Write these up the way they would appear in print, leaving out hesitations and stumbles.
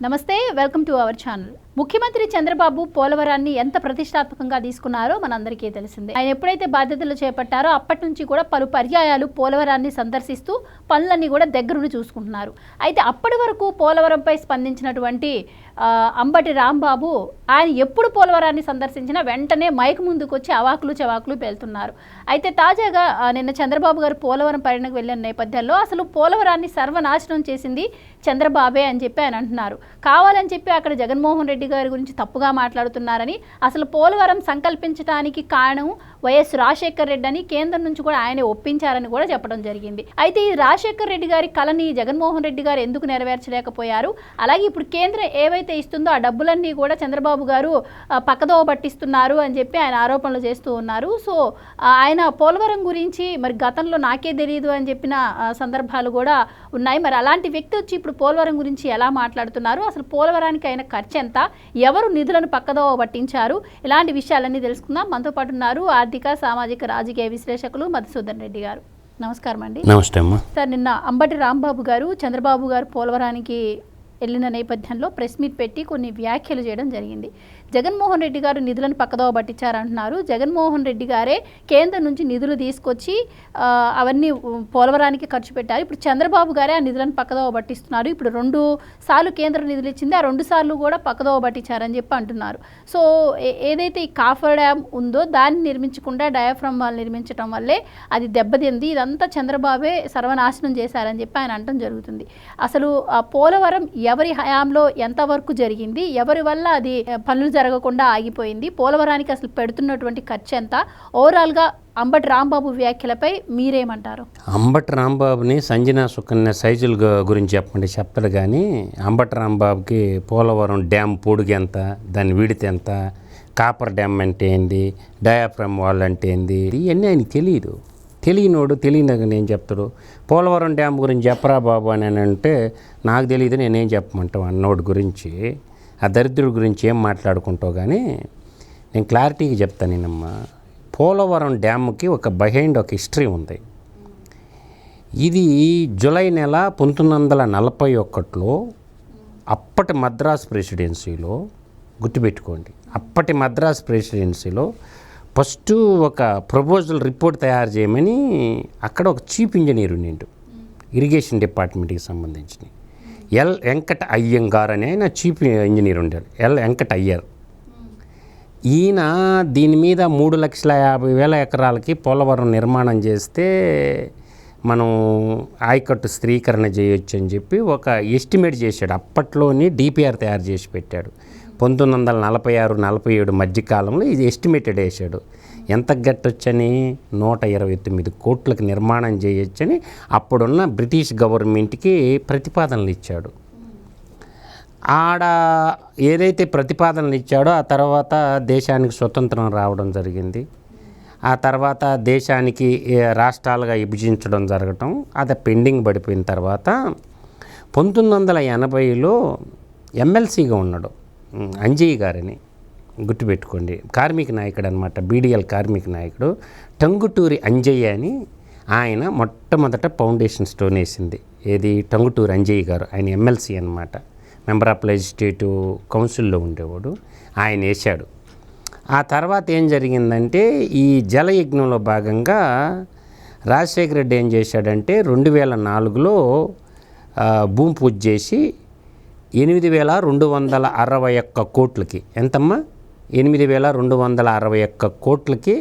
నమస్తే, welcome to our channel. ముఖ్యమంత్రి చంద్రబాబు పోలవరాన్ని ఎంత ప్రతిష్టాత్మకంగా తీసుకున్నారో మనందరికీ తెలిసిందే. ఆయన ఎప్పుడైతే బాధ్యతలు చేపట్టారో అప్పటి నుంచి కూడా పలు పర్యాయాలు పోలవరాన్ని సందర్శిస్తూ పనులన్నీ కూడా దగ్గరుండి చూసుకుంటున్నారు. అయితే అప్పటి వరకు పోలవరంపై స్పందించినటువంటి అంబటి రాంబాబు ఆయన ఎప్పుడు పోలవరాన్ని సందర్శించినా వెంటనే మైక్ ముందుకు వచ్చి అవాకులు చవాకులు పేలుతున్నారు. అయితే తాజాగా నిన్న చంద్రబాబు గారు పోలవరం పర్యటనకు వెళ్ళిన నేపథ్యంలో అసలు పోలవరాన్ని సర్వనాశనం చేసింది చంద్రబాబే అని చెప్పి ఆయన అంటున్నారు. కావాలని చెప్పి అక్కడ జగన్మోహన్ రెడ్డి గారి గురించి తప్పుగా మాట్లాడుతున్నారని, అసలు పోలవరం సంకల్పించడానికి కారణం వైఎస్ రాజశేఖర్ రెడ్డి అని కేంద్రం నుంచి కూడా ఆయనే ఒప్పించారని కూడా చెప్పడం జరిగింది. అయితే ఈ రాజశేఖర్ రెడ్డి గారి కళని జగన్మోహన్ రెడ్డి గారు ఎందుకు నెరవేర్చలేకపోయారు, అలాగే ఇప్పుడు కేంద్రం ఏవైతే ఇస్తుందో ఆ డబ్బులన్నీ కూడా చంద్రబాబు గారు పక్కదోవ పట్టిస్తున్నారు అని చెప్పి ఆయన ఆరోపణలు చేస్తూ ఉన్నారు. సో ఆయన పోలవరం గురించి మరి గతంలో నాకే తెలియదు అని చెప్పిన సందర్భాలు కూడా ఉన్నాయి. మరి అలాంటి వ్యక్తి వచ్చి ఇప్పుడు పోలవరం గురించి ఎలా మాట్లాడుతున్నారు, అసలు పోలవరానికి అయిన ఖర్చు ఎంత, ఎవరు నిధులను పక్కదోవ పట్టించారు, ఇలాంటి విషయాలన్నీ తెలుసుకుందాం. మనతో పాటు ఉన్నారు ఆర్థిక సామాజిక రాజకీయ విశ్లేషకులు మధుసూదన్ రెడ్డి గారు. నమస్కారం అండి. నమస్తే అమ్మా. సార్, నిన్న అంబటి రాంబాబు గారు చంద్రబాబు గారు పోలవరానికి వెళ్ళిన నేపథ్యంలో ప్రెస్ మీట్ పెట్టి కొన్ని వ్యాఖ్యలు చేయడం జరిగింది. జగన్మోహన్ రెడ్డి గారు నిధులను పక్కదోవ పట్టించారంటున్నారు. జగన్మోహన్ రెడ్డి గారే కేంద్రం నుంచి నిధులు తీసుకొచ్చి అవన్నీ పోలవరానికి ఖర్చు పెట్టారు. ఇప్పుడు చంద్రబాబు గారే ఆ నిధులను పక్కదోవ పట్టిస్తున్నారు. ఇప్పుడు 2 సార్లు కేంద్ర నిధులు ఇచ్చింది, ఆ 2 సార్లు కూడా పక్కదోవ పట్టించారని చెప్పి అంటున్నారు. సో ఏదైతే ఈ కాఫర్ డ్యామ్ ఉందో దాన్ని నిర్మించకుండా డయాఫ్రమ్ వాళ్ళు నిర్మించడం వల్లే అది దెబ్బతింది, ఇదంతా చంద్రబాబే సర్వనాశనం చేశారని చెప్పి ఆయన అనడం జరుగుతుంది. అసలు పోలవరం ఎవరి హయాంలో ఎంతవరకు జరిగింది, ఎవరి వల్ల అది పనులు జరగకుండా ఆగిపోయింది, పోలవరానికి అసలు పెడుతున్నటువంటి ఖర్చు ఎంత, ఓవరాల్గా అంబటి రాంబాబు వ్యాఖ్యలపై మీరేమంటారు? అంబటి రాంబాబుని సంజనా సుకన్య సైజుల గురించి చెప్తాడు కానీ అంబటి రాంబాబుకి పోలవరం డ్యామ్ పొడుగు ఎంత, దాని విడత ఎంత, కాపర్ డ్యామ్ అంటే ఏంది, డయాఫ్రమ్ వాల్ అంటే ఏంది, ఇవన్నీ ఆయనకి తెలియదు. తెలియనోడు తెలియనాక నేను చెప్తాడు. పోలవరం డ్యామ్ గురించి చెప్పరా బాబు అని అంటే నాకు తెలియదు, నేనేం చెప్పమంటావు అన్నోడి గురించి, ఆ దరిద్రుడి గురించి ఏం మాట్లాడుకుంటావు. కానీ నేను క్లారిటీగా చెప్తాను నేనమ్మా. పోలవరం డ్యామ్కి ఒక బిహైండ్ ఒక హిస్టరీ ఉంది. ఇది జూలై నెల 1941లో అప్పటి మద్రాస్ ప్రెసిడెన్సీలో, గుర్తుపెట్టుకోండి, అప్పటి మద్రాస్ ప్రెసిడెన్సీలో ఫస్ట్ ఒక ప్రపోజల్ రిపోర్ట్ తయారు చేయమని అక్కడ ఒక చీఫ్ ఇంజనీర్ ఉండిండు, ఇరిగేషన్ డిపార్ట్మెంట్కి సంబంధించిన ఎల్ వెంకట అయ్యంగార్ అనే ఆయన చీఫ్ ఇంజనీర్ ఉండాడు. ఎల్ వెంకట అయ్యర్. ఈయన దీని మీద 3,50,000 ఎకరాలకి పోలవరం నిర్మాణం చేస్తే మనం ఆయకట్టు స్థిరీకరణ చేయొచ్చు అని చెప్పి ఒక ఎస్టిమేట్ చేశాడు. అప్పట్లోని డిపిఆర్ తయారు చేసి పెట్టాడు. 1946-47 మధ్యకాలంలో ఇది ఎస్టిమేటెడ్ వేసాడు. ఎంత గట్టొచ్చని 129 కోట్లకు నిర్మాణం చేయొచ్చని అప్పుడున్న బ్రిటిష్ గవర్నమెంట్కి ప్రతిపాదనలు ఇచ్చాడు. ఆడ ఏదైతే ప్రతిపాదనలు ఇచ్చాడో ఆ తర్వాత దేశానికి స్వతంత్రం రావడం జరిగింది. ఆ తర్వాత దేశానికి రాష్ట్రాలుగా విభజించడం జరగటం, అది పెండింగ్ పడిపోయిన తర్వాత 1980లో ఎమ్మెల్సీగా ఉన్నాడు అంజయ్య గారని, గుర్తుపెట్టుకోండి, కార్మిక నాయకుడు అనమాట, బీడీఎల్ కార్మిక నాయకుడు టంగుటూరి అంజయ్య అని. ఆయన మొట్టమొదట ఫౌండేషన్ స్టోన్ వేసింది. ఏది? టంగుటూరి అంజయ్య గారు. ఆయన ఎమ్మెల్సీ అనమాట, మెంబర్ ఆఫ్ లెజిస్లేటివ్ కౌన్సిల్లో ఉండేవాడు. ఆయన వేశాడు. ఆ తర్వాత ఏం జరిగిందంటే ఈ జలయజ్ఞంలో భాగంగా రాజశేఖర రెడ్డి ఏం చేశాడంటే 2004లో భూమి పూజ చేసి 8,261 కోట్లకి, ఎంతమ్మా? 8,261 కోట్లకి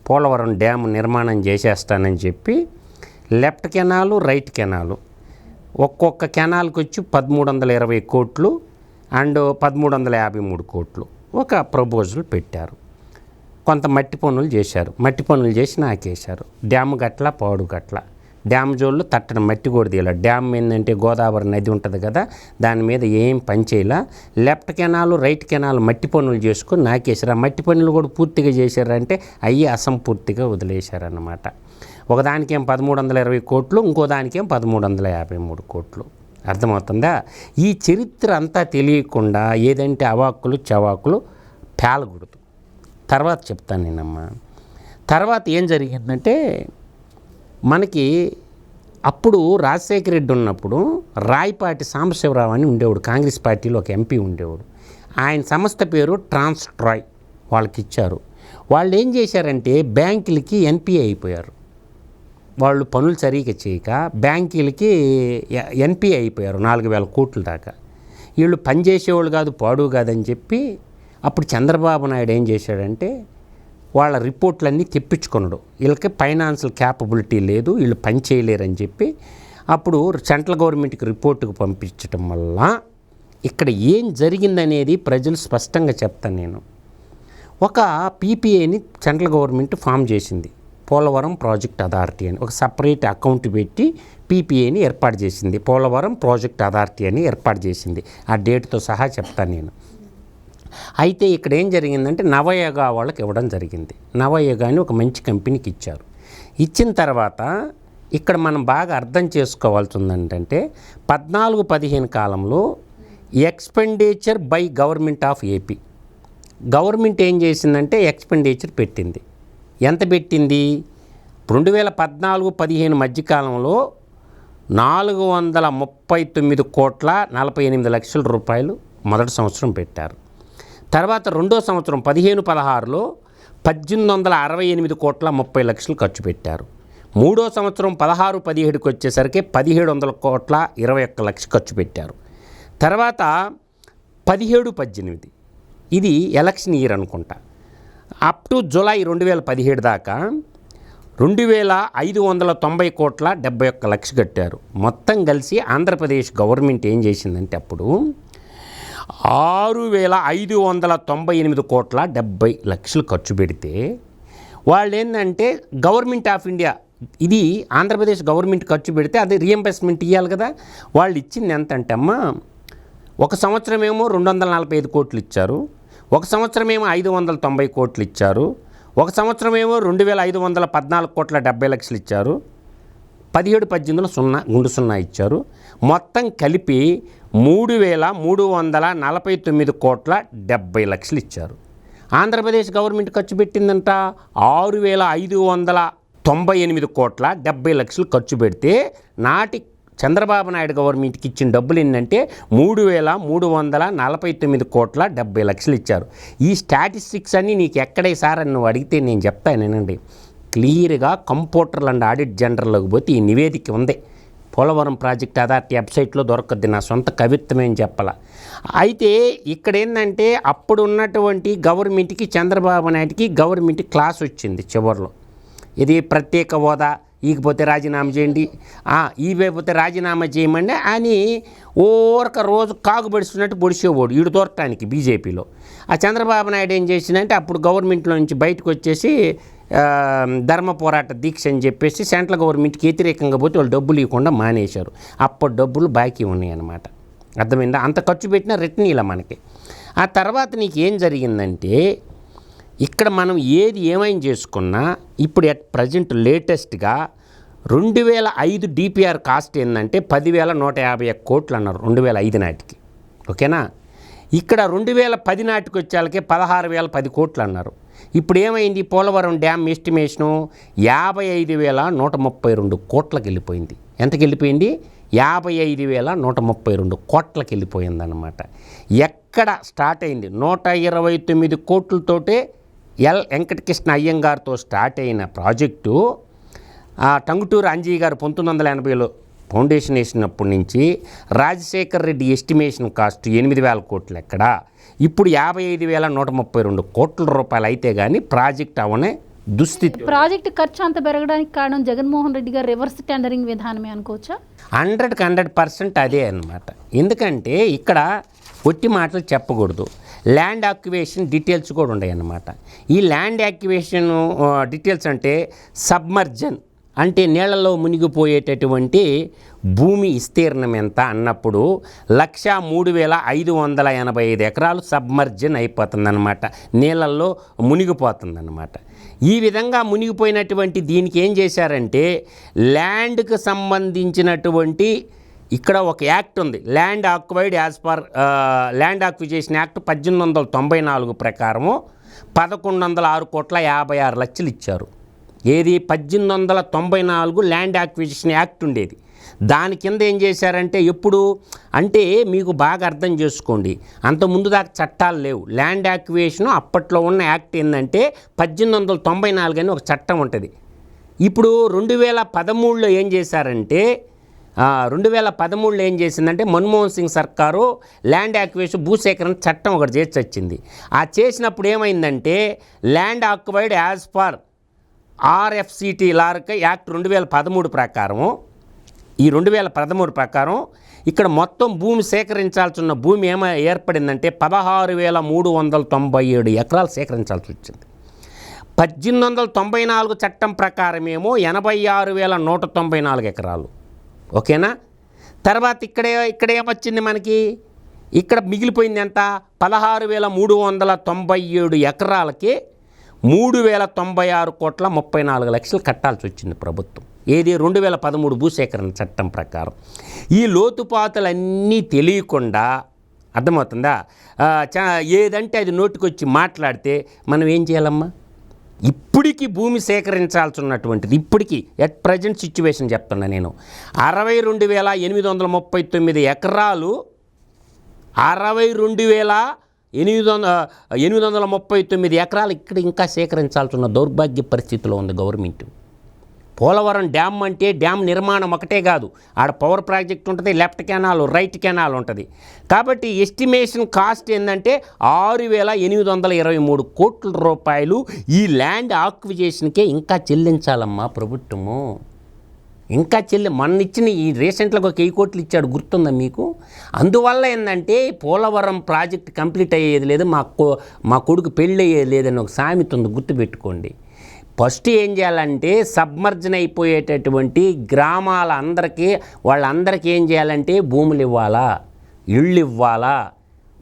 పోలవరం డ్యామ్ నిర్మాణం చేసేస్తానని చెప్పి లెఫ్ట్ కెనాలు, రైట్ కెనాలు, ఒక్కొక్క కెనాల్కి వచ్చి 1,320 కోట్లు అండ్ 1,353 కోట్లు ఒక ప్రపోజల్ పెట్టారు. కొంత మట్టి పనులు చేశారు. మట్టి పనులు చేసి నాకేశారు. డ్యామ్ గట్ల, పాడు గట్ల, డ్యామ్ జోళ్ళు తట్టన మట్టి కూడా తీయాలి. డ్యామ్ ఏంటంటే గోదావరి నది ఉంటుంది కదా, దాని మీద ఏం పని చేయాల. లెఫ్ట్ కెనాలు, రైట్ కెనాలు మట్టి పనులు చేసుకొని నాకేశారు. ఆ మట్టి పనులు కూడా పూర్తిగా చేశారంటే అయ్యి అసంపూర్తిగా వదిలేశారన్నమాట. ఒకదానికేం 1,320 కోట్లు, ఇంకో దానికేం 1,353 కోట్లు. అర్థమవుతుందా? ఈ చరిత్ర అంతా తెలియకుండా ఏదంటే అవాక్కులు చవాకులు పేలకూడదు. తర్వాత చెప్తాను నేనమ్మా. తర్వాత ఏం జరిగిందంటే మనకి అప్పుడు రాజశేఖర రెడ్డి ఉన్నప్పుడు రాయపాటి సాంబశివరావు అని ఉండేవాడు, కాంగ్రెస్ పార్టీలో ఒక ఎంపీ ఉండేవాడు. ఆయన సంస్థ పేరు ట్రాన్స్ట్రాయ్ వాళ్ళకి ఇచ్చారు. వాళ్ళు ఏం చేశారంటే బ్యాంకులకి ఎన్పిఏ అయిపోయారు. వాళ్ళు పనులు సరిగ్గా చేయక బ్యాంకులకి ఎన్పిఏ అయిపోయారు 4,000 కోట్ల దాకా. వీళ్ళు పనిచేసేవాళ్ళు కాదు, పాడు కాదని చెప్పి అప్పుడు చంద్రబాబు నాయుడు ఏం చేశాడంటే వాళ్ళ రిపోర్ట్లన్నీ తెప్పించుకున్నాడు. వీళ్ళకి ఫైనాన్షియల్ క్యాపబిలిటీ లేదు, వీళ్ళు పని చేయలేరని చెప్పి అప్పుడు సెంట్రల్ గవర్నమెంట్కి రిపోర్టుకు పంపించడం వల్ల ఇక్కడ ఏం జరిగిందనేది ప్రజలు స్పష్టంగా చెప్తాను నేను. ఒక పీపీఏని సెంట్రల్ గవర్నమెంట్ ఫామ్ చేసింది, పోలవరం ప్రాజెక్ట్ అథారిటీ అని. ఒక సపరేట్ అకౌంట్ పెట్టి పీపీఏని ఏర్పాటు చేసింది, పోలవరం ప్రాజెక్ట్ అథారిటీ అని ఏర్పాటు చేసింది. ఆ డేట్తో సహా చెప్తాను నేను. అయితే ఇక్కడ ఏం జరిగిందంటే నవయుగ వాళ్ళకి ఇవ్వడం జరిగింది. నవయుగ అని ఒక మంచి కంపెనీకి ఇచ్చారు. ఇచ్చిన తర్వాత ఇక్కడ మనం బాగా అర్థం చేసుకోవాల్సి ఉందంటే 14-15 కాలంలో expenditure by government of AP, government ఏం చేసిందంటే ఎక్స్పెండిచర్ పెట్టింది. ఎంత పెట్టింది? 2014-15 మధ్యకాలంలో 439,48 రూపాయలు మొదటి సంవత్సరం పెట్టారు. తర్వాత రెండో సంవత్సరం 15-16లో 1,868,30,00,000 ఖర్చు పెట్టారు. మూడో సంవత్సరం 16-17కి వచ్చేసరికి 1,721,21,00,000 ఖర్చు పెట్టారు. తర్వాత 17-18 ఇది ఎలక్షన్ ఇయర్ అనుకుంటా, అప్ టు జూలై 2017 దాకా 2,590,71,00,000 కట్టారు. మొత్తం కలిసి ఆంధ్రప్రదేశ్ గవర్నమెంట్ ఏం చేసిందంటే అప్పుడు 6,598,70,00,000 ఖర్చు పెడితే వాళ్ళు ఏంటంటే గవర్నమెంట్ ఆఫ్ ఇండియా, ఇది ఆంధ్రప్రదేశ్ గవర్నమెంట్ ఖర్చు పెడితే అది రీఎంబర్స్మెంట్ ఇవ్వాలి కదా. వాళ్ళు ఇచ్చింది ఎంత అంటే అమ్మ, ఒక సంవత్సరం ఏమో 245 కోట్లు ఇచ్చారు, ఒక సంవత్సరం ఏమో 590 కోట్లు ఇచ్చారు, ఒక సంవత్సరం ఏమో 2,514,70,00,000 ఇచ్చారు, 17-18లో 0 గుండు 0 ఇచ్చారు. మొత్తం కలిపి 3,349,70,00,000 ఇచ్చారు. ఆంధ్రప్రదేశ్ గవర్నమెంట్ ఖర్చు పెట్టిందంట 6,598,70,00,000 ఖర్చు పెడితే నాటి చంద్రబాబు నాయుడు గవర్నమెంట్కి ఇచ్చిన డబ్బులు ఏంటంటే 3,349,70,00,000 ఇచ్చారు. ఈ స్టాటిస్టిక్స్ అన్నీ నీకు ఎక్కడే సార్ అని నువ్వు అడిగితే నేను చెప్తానేనండి. క్లియర్గా కంప్యూటర్ అండ్ ఆడిట్ జనరల్లోకి పోతే ఈ నివేదిక ఉంది. పోలవరం ప్రాజెక్ట్ అథారిటీ వెబ్సైట్లో దొరకద్ది, నా సొంత కవిత్వమేం చెప్పాల. అయితే ఇక్కడ ఏంటంటే అప్పుడు ఉన్నటువంటి గవర్నమెంట్కి, చంద్రబాబు నాయుడికి గవర్నమెంట్ క్లాస్ వచ్చింది చివరిలో. ఇది ప్రత్యేక హోదా ఈకపోతే రాజీనామా చేయండి, ఈవైపోతే రాజీనామా చేయమండి అని ఓరక రోజు కాగుబడిస్తున్నట్టు పొడిచేవాడు ఈడు దొరకటానికి బీజేపీలో. ఆ చంద్రబాబు నాయుడు ఏం చేసిందంటే అప్పుడు గవర్నమెంట్లో నుంచి బయటకు వచ్చేసి ధర్మ పోరాట దీక్ష అని చెప్పేసి సెంట్రల్ గవర్నమెంట్కి వ్యతిరేకంగా పోతే వాళ్ళు డబ్బులు ఇవ్వకుండా మానేశారు. అప్పుడు డబ్బులు బాకీ ఉన్నాయి అన్నమాట. అర్థమైందా? అంత ఖర్చు పెట్టినా రిటర్న్ ఇలా మనకి. ఆ తర్వాత నీకు ఏం జరిగిందంటే ఇక్కడ మనం ఏమైనా చేసుకున్నా ఇప్పుడు అట్ ప్రజెంట్ లేటెస్ట్గా 2005 డిపిఆర్ కాస్ట్ ఏంటంటే 10,151 కోట్లు అన్నారు 2005 నాటికి. ఓకేనా? ఇక్కడ 2010 నాటికి వచ్చేళ్ళకే 16,010 కోట్లు అన్నారు. ఇప్పుడు ఏమైంది? పోలవరం డ్యామ్ ఎస్టిమేషను 55,132 కోట్లకి వెళ్ళిపోయింది. ఎంతకి వెళ్ళిపోయింది? 55,132 కోట్లకి వెళ్ళిపోయిందన్నమాట. ఎక్కడ స్టార్ట్ అయింది? 129 కోట్లతోటే ఎల్ వెంకటకృష్ణ అయ్యంగారితో స్టార్ట్ అయిన ప్రాజెక్టు టంగుటూరు అంజయ్య గారు 1980లో ఫౌండేషన్ వేసినప్పటి నుంచి రాజశేఖర్ రెడ్డి ఎస్టిమేషన్ కాస్ట్ 8,000 కోట్లు ఎక్కడ, ఇప్పుడు 55,132 కోట్ల రూపాయలు అయితే కానీ ప్రాజెక్ట్ అవనే దుస్థితి. ప్రాజెక్ట్ ఖర్చు అంత పెరగడానికి కారణం జగన్మోహన్ రెడ్డి గారు రివర్స్ టెండరింగ్ విధానమే అనుకోవచ్చా? 100% అదే అన్నమాట. ఎందుకంటే ఇక్కడ ఒట్టి మాటలు చెప్పకూడదు. ల్యాండ్ యాక్విజిషన్ డీటెయిల్స్ కూడా ఉన్నాయి అన్నమాట. ఈ ల్యాండ్ యాక్విజిషన్ డీటెయిల్స్ అంటే సబ్మర్జన్ అంటే నీళ్ళలో మునిగిపోయేటటువంటి భూమి విస్తీర్ణం ఎంత అన్నప్పుడు 103,585 ఎకరాలు సబ్మర్జన్ అయిపోతుందన్నమాట, నీళ్ళల్లో మునిగిపోతుందన్నమాట. ఈ విధంగా మునిగిపోయినటువంటి దీనికి ఏం చేశారంటే ల్యాండ్కి సంబంధించినటువంటి ఇక్కడ ఒక యాక్ట్ ఉంది, land acquired as per land acquisition act 1894 ప్రకారము 1,106,56,00,000 ఇచ్చారు. ఏది 1894 ల్యాండ్ యాక్విజిషన్ యాక్ట్ ఉండేది. దాని కింద ఏం చేశారంటే ఎప్పుడు అంటే మీకు బాగా అర్థం చేసుకోండి, అంత ముందు దాకా చట్టాలు లేవు. ల్యాండ్ యాక్విజిషన్ అప్పట్లో ఉన్న యాక్ట్ ఏంటంటే 1894 అని ఒక చట్టం ఉంటుంది. ఇప్పుడు 2013లో ఏం చేశారంటే 2013లో ఏం చేసిందంటే మన్మోహన్ సింగ్ సర్కారు ల్యాండ్ యాక్విజిషన్ భూసేకరణ చట్టం ఒకటి చేసి వచ్చింది. ఆ చేసినప్పుడు ఏమైందంటే land acquired as per RFCT LARR act 2013 ప్రకారం, ఈ 2013 ప్రకారం ఇక్కడ మొత్తం భూమి సేకరించాల్సి ఉన్న భూమి ఏర్పడిందంటే 16,397 ఎకరాలు సేకరించాల్సి వచ్చింది. 1894 చట్టం ప్రకారమేమో 86,194 ఎకరాలు. ఓకేనా? తర్వాత ఇక్కడ ఏమొచ్చింది మనకి, ఇక్కడ మిగిలిపోయింది ఎంత, 16,397 ఎకరాలకి 3,096,34,00,000 కట్టాల్సి వచ్చింది ప్రభుత్వం. ఏది 2013 భూసేకరణ చట్టం ప్రకారం. ఈ లోతుపాతులన్నీ తెలియకుండా, అర్థమవుతుందా, ఏదంటే అది నోటికొచ్చి మాట్లాడితే మనం ఏం చేయాలమ్మా? ఇప్పటికీ భూమి సేకరించాల్సి ఉన్నటువంటిది, ఇప్పటికీ ఎట్ ప్రజెంట్ సిచ్యువేషన్ చెప్తున్నా నేను, 62,839 ఎకరాలు, 62,839 ఎకరాలు ఇక్కడ ఇంకా సేకరించాల్సి ఉన్న దౌర్భాగ్య పరిస్థితిలో ఉంది గవర్నమెంట్. పోలవరం డ్యామ్ అంటే డ్యామ్ నిర్మాణం ఒకటే కాదు, ఆడ పవర్ ప్రాజెక్ట్ ఉంటుంది, లెఫ్ట్ కెనాల్ రైట్ కెనాల్ ఉంటుంది. కాబట్టి ఎస్టిమేషన్ కాస్ట్ ఏంటంటే 6,823 కోట్ల రూపాయలు ఈ ల్యాండ్ ఆక్విజిషన్కే ఇంకా చెల్లించాలమ్మా ప్రభుత్వము. ఇంకా మొన్న ఇచ్చిన ఈ రీసెంట్గా ఒక 1000 కోట్లు ఇచ్చాడు, గుర్తుందా మీకు? అందువల్ల ఏంటంటే పోలవరం ప్రాజెక్ట్ కంప్లీట్ అయ్యేది లేదు, మా కొడుకు పెళ్ళి అయ్యేది లేదని ఒక సామెత ఉంది, గుర్తుపెట్టుకోండి. ఫస్ట్ ఏం చేయాలంటే సబ్మర్జన్ అయిపోయేటటువంటి గ్రామాల వాళ్ళందరికీ ఏం చేయాలంటే భూములు ఇవ్వాలా, ఇళ్ళు ఇవ్వాలా,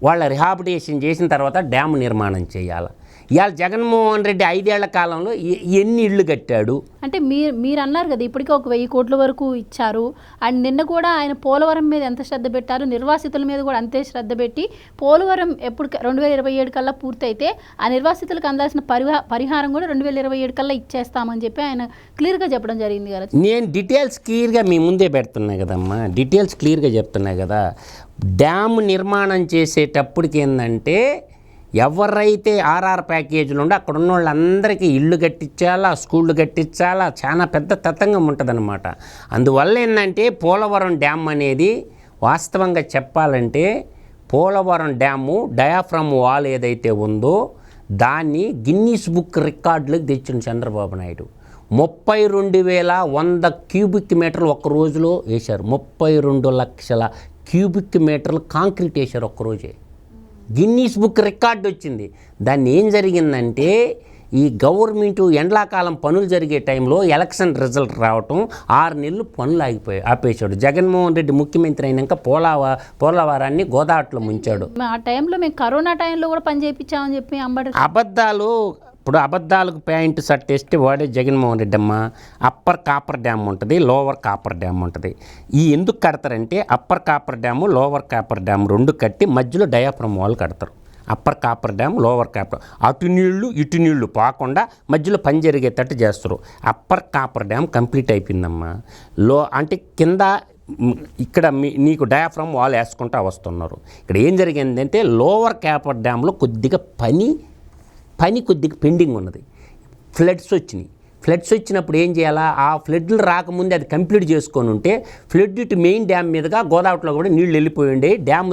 వాళ్ళ రిహాబిటేషన్ చేసిన తర్వాత డ్యామ్ నిర్మాణం చేయాలి. ఇవాళ జగన్మోహన్ రెడ్డి 5 ఏళ్ల కాలంలో ఎన్ని ఇళ్ళు కట్టాడు అంటే మీరు అన్నారు కదా, ఇప్పటికే ఒక 1000 కోట్ల వరకు ఇచ్చారు. అండ్ నిన్న కూడా ఆయన పోలవరం మీద ఎంత శ్రద్ధ పెట్టారు, నిర్వాసితుల మీద కూడా అంతే శ్రద్ధ పెట్టి పోలవరం ఎప్పుడు 2027 కల్లా పూర్తయితే ఆ నిర్వాసితులకు అందాల్సిన పరిహారం కూడా 2027 కల్లా ఇచ్చేస్తామని చెప్పి ఆయన క్లియర్గా చెప్పడం జరిగింది కదా. నేను డీటెయిల్స్ క్లియర్గా మీ ముందే పెడుతున్నాయి కదమ్మా, డీటెయిల్స్ క్లియర్గా చెప్తున్నాయి కదా. డ్యామ్ నిర్మాణం చేసేటప్పటికి ఏంటంటే ఎవరైతే ఆర్ఆర్ ప్యాకేజీలు ఉండే అక్కడ ఉన్న వాళ్ళందరికీ ఇళ్ళు కట్టించాలా, స్కూళ్ళు కట్టించాలా, చాలా పెద్ద తతంగం ఉంటుందన్నమాట. అందువల్ల ఏంటంటే పోలవరం డ్యామ్ అనేది వాస్తవంగా చెప్పాలంటే పోలవరం డ్యాము డయాఫ్రమ్ వాల్ ఏదైతే ఉందో దాన్ని గిన్నీస్ బుక్ రికార్డులకు తెచ్చిన చంద్రబాబు నాయుడు. 32,100 క్యూబిక్ మీటర్లు ఒక్క రోజులో వేశారు. 32 లక్షల క్యూబిక్ మీటర్లు కాంక్రీట్ వేశారు ఒక్కరోజే. గిన్నీస్ బుక్ రికార్డు వచ్చింది. దాన్ని ఏం జరిగిందంటే ఈ గవర్నమెంటు ఎండాకాలం పనులు జరిగే టైంలో ఎలక్షన్ రిజల్ట్ రావటం 6 నెలలు పనులు ఆపేశాడు. జగన్మోహన్ రెడ్డి ముఖ్యమంత్రి అయినాక పోలవరాన్ని గోదావరిలో ముంచాడు. ఆ టైంలో మేము కరోనా టైంలో కూడా పని చేయించామని చెప్పి అబద్ధాలు. ఇప్పుడు అబద్ధాలకు ప్యాంటు షర్ట్ వేస్తే వాడే జగన్మోహన్ రెడ్డి అమ్మ. అప్పర్ కాపర్ డ్యామ్ ఉంటుంది, లోవర్ కాపర్ డ్యామ్ ఉంటుంది. ఈ ఎందుకు కడతారంటే upper coffer dam, lower coffer dam 2 కట్టి మధ్యలో డయాఫ్రమ్ వాల్ కడతారు. Upper coffer dam, lower coffer, అటు నీళ్లు ఇటు నీళ్లు పోకుండా మధ్యలో పని జరిగేటట్టు చేస్తారు. అప్పర్ కాపర్ డ్యామ్ కంప్లీట్ అయిపోయిందమ్మా. అంటే కింద ఇక్కడ నీకు డయాఫ్రమ్ వాల్ వేసుకుంటూ వస్తున్నారు. ఇక్కడ ఏం జరిగిందంటే లోవర్ కాపర్ డ్యామ్లో కొద్దిగా పని కొద్దిగా పెండింగ్ ఉన్నది. ఫ్లడ్స్ వచ్చినప్పుడు ఏం చేయాలా, ఆ ఫ్లడ్లు రాకముందే అది కంప్లీట్ చేసుకొని ఉంటే ఫ్లడ్ ఇటు మెయిన్ డ్యామ్ మీదుగా గోదావరిలో కూడా నీళ్ళు వెళ్ళిపోయి ఉండే. డ్యామ్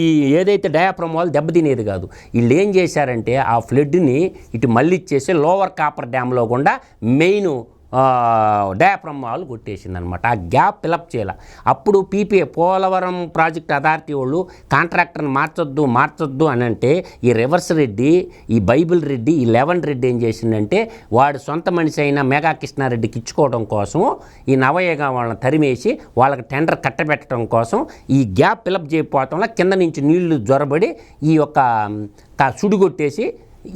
ఈ ఏదైతే డయాఫ్రమ్ వాళ్ళు దెబ్బతినేది కాదు. వీళ్ళు ఏం చేశారంటే ఆ ఫ్లడ్ని ఇటు మళ్ళీ ఇచ్చేసి లోవర్ కాపర్ డ్యామ్లో కూడా మెయిన్ డయాఫ్రమ్ వాళ్ళు కొట్టేసింది అనమాట. ఆ గ్యాప్ ఫిలప్ చేయాల. అప్పుడు పీపీఏ పోలవరం ప్రాజెక్ట్ అథారిటీ వాళ్ళు కాంట్రాక్టర్ని మార్చొద్దు అని అంటే ఈ రివర్స్ రెడ్డి, ఈ బైబిల్ రెడ్డి, ఈ లెవెన్ రెడ్డి ఏం చేసిందంటే వాడు సొంత మనిషి అయిన మెగా కృష్ణారెడ్డికి ఇచ్చుకోవడం కోసం ఈ నవయుగ వాళ్ళని తరిమేసి వాళ్ళకి టెండర్ కట్టబెట్టడం కోసం ఈ గ్యాప్ ఫిలప్ చేయకపోవటంలో కింద నుంచి నీళ్లు జ్వరబడి ఈ యొక్క సుడిగొట్టేసి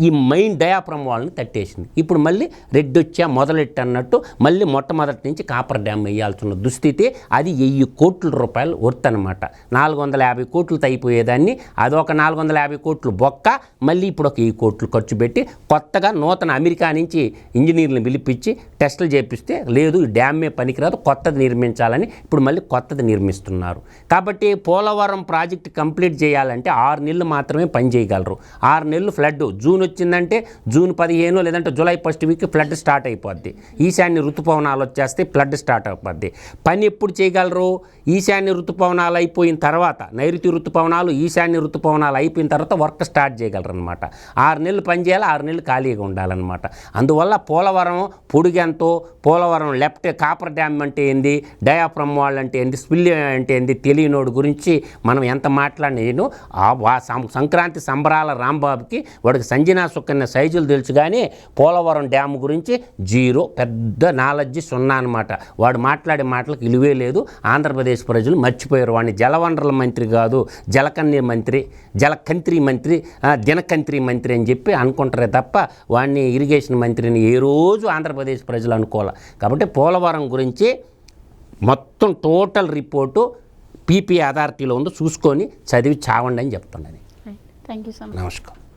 ఈ మెయిన్ డయాఫ్రమ్ వాళ్ళని తట్టేసింది. ఇప్పుడు మళ్ళీ రెడ్డొచ్చా మొదలెట్టి అన్నట్టు మళ్ళీ మొట్టమొదటి నుంచి కాపర్ డ్యామ్ వేయాల్సిన దుస్థితి. అది 1000 కోట్ల రూపాయలు వర్త్ అనమాట. 450 కోట్లతో అయిపోయేదాన్ని అదొక 450 కోట్లు బొక్క, మళ్ళీ ఇప్పుడు ఒక 1000 కోట్లు ఖర్చు పెట్టి కొత్తగా నూతన అమెరికా నుంచి ఇంజనీర్లను పిలిపించి టెస్టులు చేపిస్తే లేదు ఈ డ్యామే పనికిరాదు, కొత్తది నిర్మించాలని ఇప్పుడు మళ్ళీ కొత్తది నిర్మిస్తున్నారు. కాబట్టి పోలవరం ప్రాజెక్టు కంప్లీట్ చేయాలంటే 6 నెలలు మాత్రమే పని చేయగలరు. 6 నెలలు ఫ్లడ్, జూన్ వచ్చిందంటే జూన్ 15 లేదంటే July 1st week flood start అయిపోద్ది. ఈశాన్య ఋతుపవనాలు వచ్చేస్తే ఫ్లడ్ స్టార్ట్ అయిపోద్ది. పని ఎప్పుడు చేయగలరు? ఈశాన్య ఋతుపవనాలు అయిపోయిన తర్వాత, నైరుతి ఋతుపవనాలు ఈశాన్య ఋతుపవనాలు అయిపోయిన తర్వాత వర్క్ స్టార్ట్ చేయగలరు అనమాట. 6 నెలలు పని చేయాలి, 6 నెలలు ఖాళీగా ఉండాలన్నమాట. అందువల్ల పోలవరం పొడుగెంతో, పోలవరం లెఫ్ట్ కాపర్ డ్యామ్ అంటే ఏంది, డయాఫ్రమ్ వాల్ అంటే ఏంది, స్పిల్ అంటే ఏంది తెలియనోడు గురించి మనం ఎంత మాట్లాడినా సంక్రాంతి సంబరాల రాంబాబుకి వాడికి సంజనా సుకన్య సైజులు తెలుసు, కానీ పోలవరం డ్యామ్ గురించి జీరో, పెద్ద నాలెడ్జి 0 అనమాట. వాడు మాట్లాడే మాటలకు విలువే లేదు. ఆంధ్రప్రదేశ్ ప్రజలు మర్చిపోయారు వాడిని. జలవనరుల మంత్రి కాదు, జలకన్య మంత్రి, జలకంత్రి మంత్రి, దినకంత్రి మంత్రి అని చెప్పి అనుకుంటారే తప్ప వాడిని ఇరిగేషన్ మంత్రిని ఏ రోజు ఆంధ్రప్రదేశ్ ప్రజలు అనుకోవాలి. కాబట్టి పోలవరం గురించి మొత్తం టోటల్ రిపోర్టు పీపీ అథారిటీలో ఉందో చూసుకొని చదివి చావండి అని చెప్తున్నాను. Thank you so much. నమస్కారం.